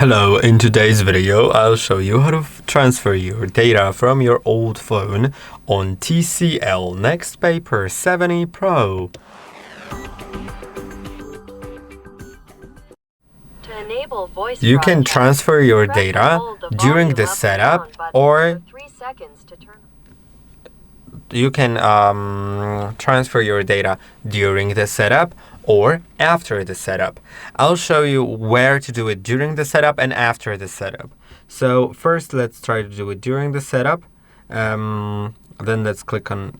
Hello, in today's video I'll show you how to transfer your data from your old phone on TCL NxtPaper 70 Pro. To enable voice You can broadcast, transfer your press and data hold the during volume the up and setup, down buttons or for 3 seconds to turn. you can transfer your data during the setup or after the setup. I'll show you where to do it during the setup and after the setup. So first let's try to do it during the setup. Then let's click on,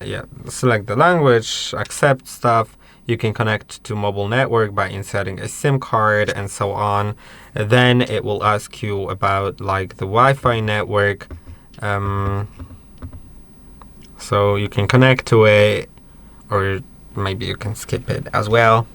select the language, accept stuff. You can connect to mobile network by inserting a SIM card and so on. Then it will ask you about like the Wi-Fi network. So you can connect to it, or maybe you can skip it as well.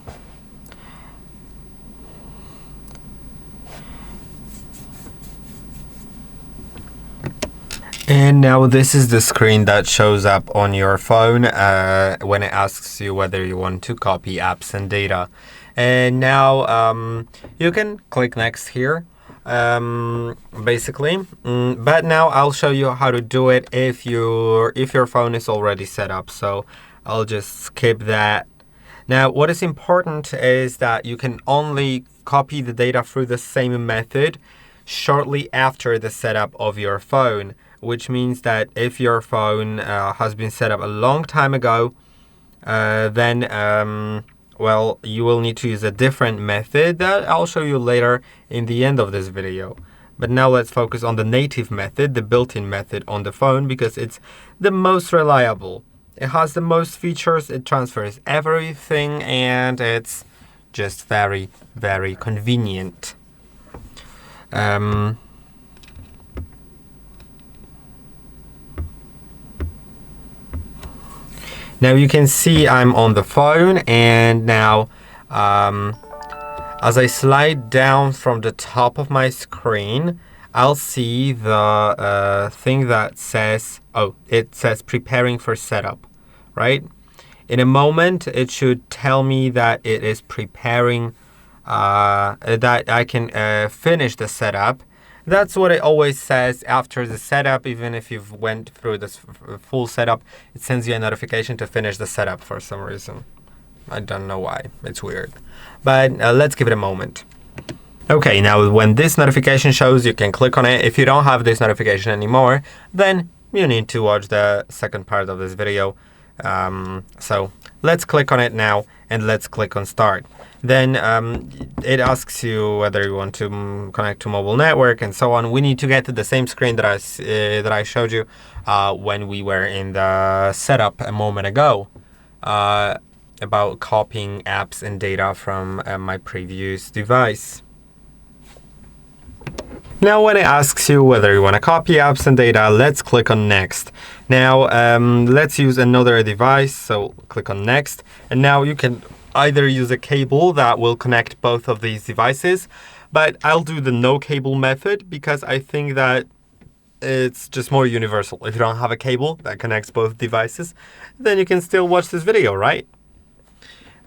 And now this is the screen that shows up on your phone when it asks you whether you want to copy apps and data. And now you can click next here, basically. But now I'll show you how to do it if your phone is already set up. So I'll just skip that. Now what is important is that you can only copy the data through the same method shortly after the setup of your phone, which means that if your phone has been set up a long time ago, then well, you will need to use a different method that I'll show you later in the end of this video. But now let's focus on the native method, the built-in method on the phone, because it's the most reliable. It has the most features, it transfers everything, and it's just very, very convenient. Now you can see I'm on the phone, and now as I slide down from the top of my screen, I'll see the thing that says, it says preparing for setup, right? In a moment, it should tell me that it is preparing, that I can finish the setup. That's what it always says after the setup. Even if you've went through this full setup, it sends you a notification to finish the setup for some reason. I don't know why. It's weird. But let's give it a moment. Okay, now when this notification shows, you can click on it. If you don't have this notification anymore, then you need to watch the second part of this video. So let's click on it now, and let's click on start. Then it asks you whether you want to connect to mobile network and so on. We need to get to the same screen that I showed you when we were in the setup a moment ago, about copying apps and data from my previous device. Now when it asks you whether you want to copy apps and data, let's click on next. Now let's use another device, so click on next. And now you can either use a cable that will connect both of these devices, but I'll do the no cable method because I think that it's just more universal. If you don't have a cable that connects both devices, then you can still watch this video, right?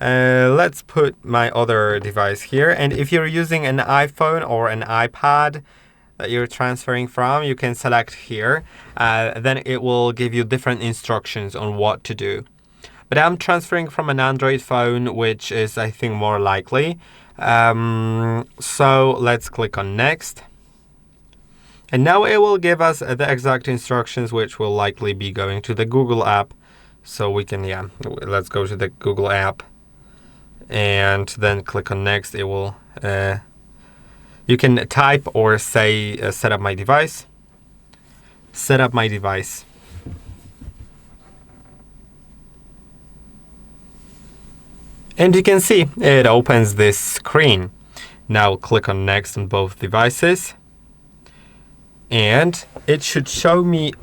Let's put my other device here. And if you're using an iPhone or an iPad that you're transferring from, you can select here. Then it will give you different instructions on what to do. But I'm transferring from an Android phone, which is, I think, more likely. So let's click on next. And now it will give us the exact instructions, which will likely be going to the Google app. So we can, let's go to the Google app. And then click on next. It will, you can type or say, set up my device. Set up my device. And you can see it opens this screen. Now click on next on both devices. And it should show me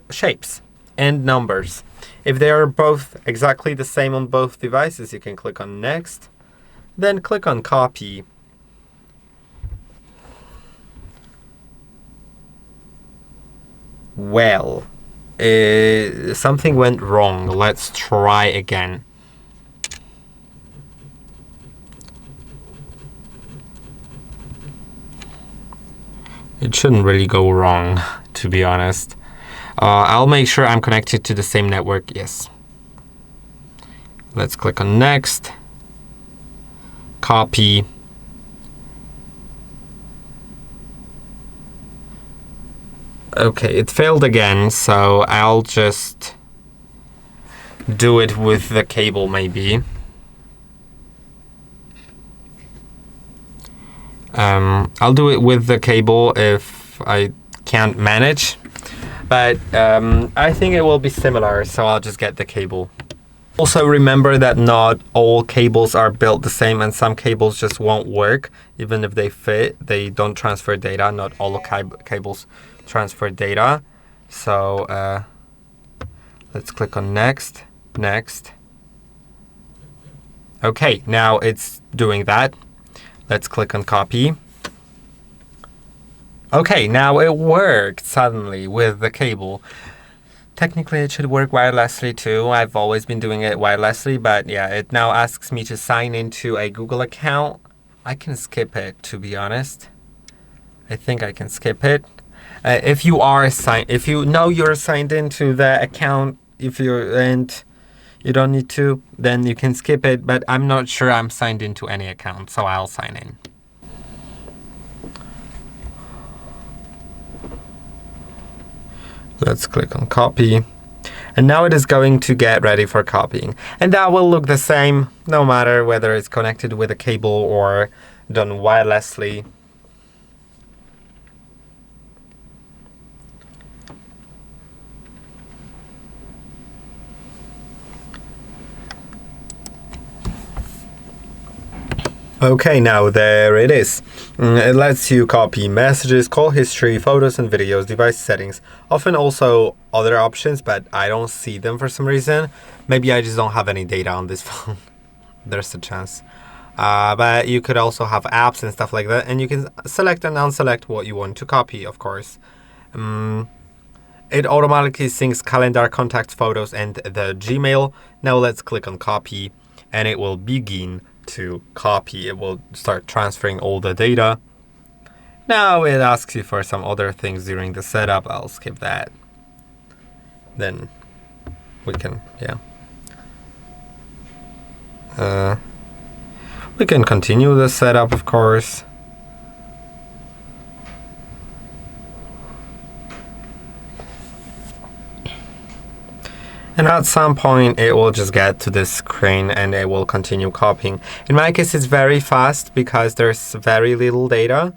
shapes and numbers. If they are both exactly the same on both devices, you can click on next, then click on copy. Well, something went wrong. Let's try again. It shouldn't really go wrong, to be honest. I'll make sure I'm connected to the same network. Yes. Let's click on next. Copy. Okay, it failed again, so I'll just do it with the cable maybe. I'll do it with the cable if I can't manage, but I think it will be similar, so I'll just get the cable. Also remember that not all cables are built the same, and some cables just won't work. Even if they fit, they don't transfer data. Not all cables transfer data. So let's click on next. Next. Okay, now it's doing that. Let's click on copy. Okay, now it worked suddenly with the cable. Technically, it should work wirelessly too. I've always been doing it wirelessly, but yeah, it now asks me to sign into a Google account. I can skip it, to be honest. I think I can skip it. If you know you're signed into the account, and you don't need to, then you can skip it, but I'm not sure I'm signed into any account, so I'll sign in. Let's click on copy. And now it is going to get ready for copying. And that will look the same, no matter whether it's connected with a cable or done wirelessly. Okay, now there it is. It lets you copy messages, call history, photos and videos, device settings, often also other options, but I don't see them for some reason. Maybe I just don't have any data on this phone. There's a chance. But you could also have apps and stuff like that, and you can select and unselect what you want to copy, of course. It automatically syncs calendar, contacts, photos, and the Gmail. Now let's click on copy, and it will begin to copy. It will start transferring all the data. Now it asks you for some other things during the setup. I'll skip that. Then we can, we can continue the setup, of course. And at some point it will just get to this screen and it will continue copying. In my case it's very fast because there's very little data,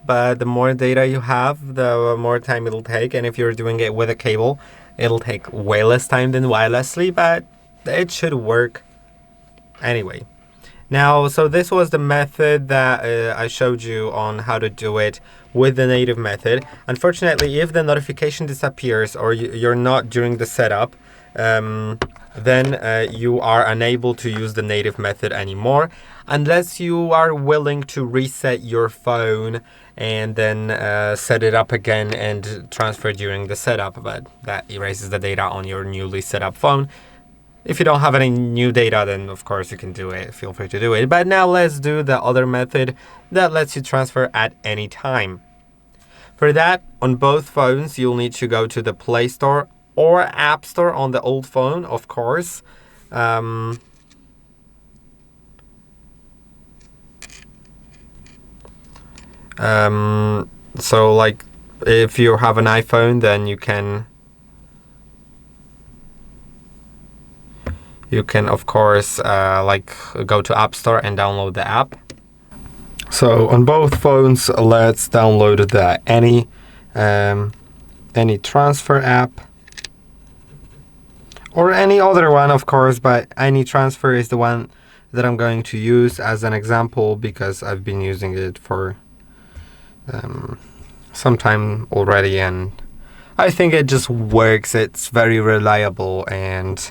but the more data you have, the more time it'll take. And if you're doing it with a cable, it'll take way less time than wirelessly, but it should work anyway. Now, so this was the method that I showed you on how to do it with the native method. Unfortunately, if the notification disappears or you're not during the setup, then you are unable to use the native method anymore unless you are willing to reset your phone and then set it up again and transfer during the setup, but that erases the data on your newly set up phone. If you don't have any new data, then of course you can do it. Feel free to do it. But now let's do the other method that lets you transfer at any time. For that, on both phones, you'll need to go to the Play Store or App Store on the old phone, of course. So like if you have an iPhone, then you can of course like go to App Store and download the app. So on both phones, let's download the any transfer app or any other one, of course, but any transfer is the one that I'm going to use as an example because I've been using it for some time already and I think it just works. It's very reliable and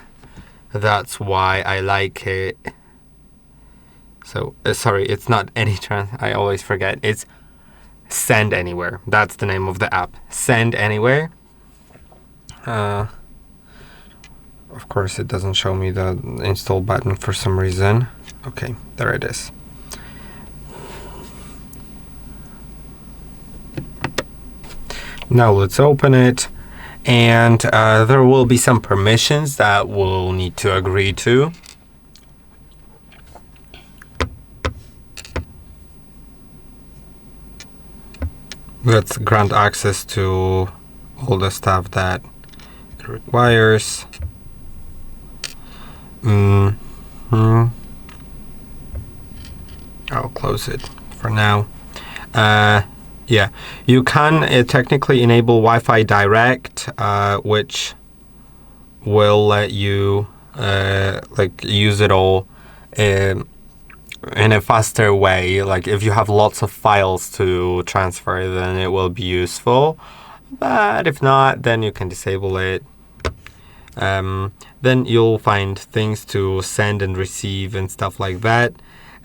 that's why I like it. So sorry, it's not any I always forget. It's Send Anywhere. That's the name of the app. Send Anywhere. Of course, it doesn't show me the install button for some reason. Okay, there it is. Now let's open it, and there will be some permissions that we'll need to agree to. Let's grant access to all the stuff that it requires. I'll close it for now. Yeah, you can technically enable Wi-Fi Direct, which will let you like use it all in a faster way. Like if you have lots of files to transfer, then it will be useful. But if not, then you can disable it. Then you'll find things to send and receive and stuff like that.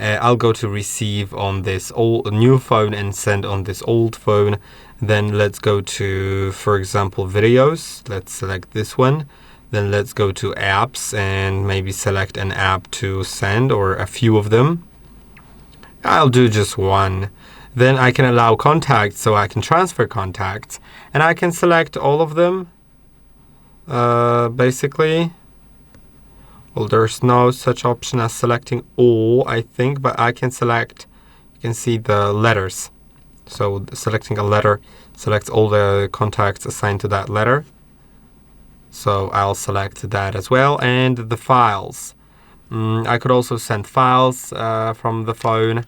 I'll go to receive on this new phone and send on this old phone. Then let's go to, for example, videos. Let's select this one. Then let's go to apps and maybe select an app to send, or a few of them. I'll do just one. Then I can allow contacts, so I can transfer contacts, and I can select all of them. Basically, well, there's no such option as selecting all, I think, but I can select, you can see the letters. So selecting a letter selects all the contacts assigned to that letter. So I'll select that as well, and the files. I could also send files from the phone,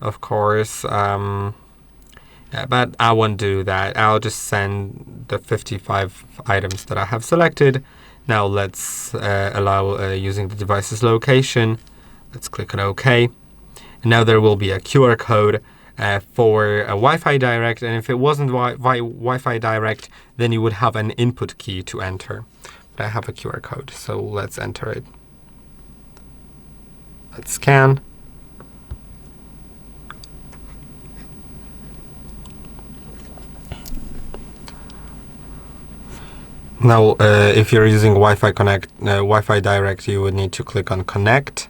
of course. Yeah, but I won't do that. I'll just send the 55 items that I have selected. Now let's allow using the device's location. Let's click on OK. And now there will be a QR code for a Wi-Fi Direct. And if it wasn't Wi-Fi Direct, then you would have an input key to enter. But I have a QR code, so let's enter it. Let's scan. Now, if you're using Wi-Fi Direct, you would need to click on Connect.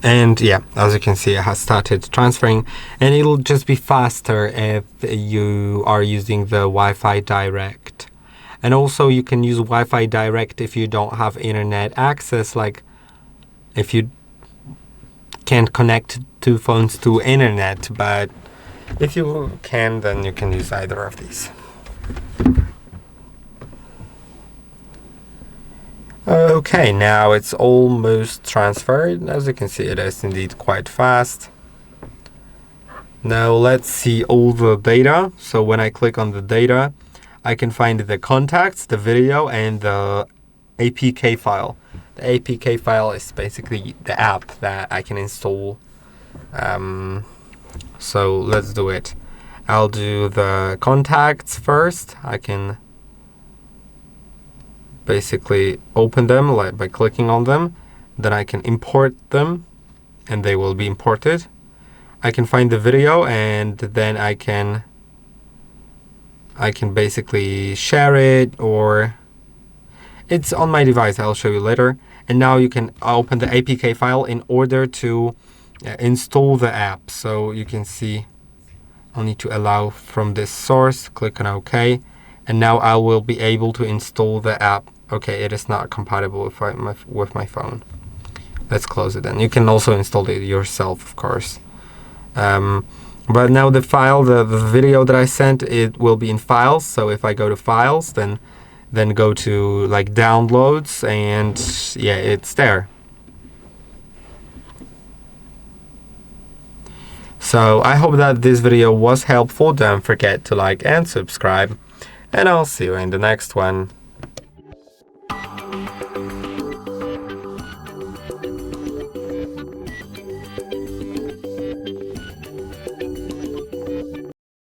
And yeah, as you can see, it has started transferring, and it'll just be faster if you are using the Wi-Fi Direct. And also you can use Wi-Fi Direct if you don't have internet access, like if you can't connect two phones to internet, but if you can, then you can use either of these. Okay, now it's almost transferred. As you can see, it is indeed quite fast. Now let's see all the data. So when I click on the data, I can find the contacts, the video, and the APK file. The APK file is basically the app that I can install. So let's do it. I'll do the contacts first. I can basically open them by clicking on them. Then I can import them, and they will be imported. I can find the video, and then I can basically share it, or it's on my device. I'll show you later. And now you can open the APK file in order to install the app. So you can see I'll need to allow from this source, click on OK, and now I will be able to install the app. Okay, it is not compatible with my phone. Let's close it then. You can also install it yourself, of course. But now the file, the video that I sent, it will be in files. So if I go to files, then go to like downloads, and yeah, it's there. So I hope that this video was helpful. Don't forget to like and subscribe, and I'll see you in the next one.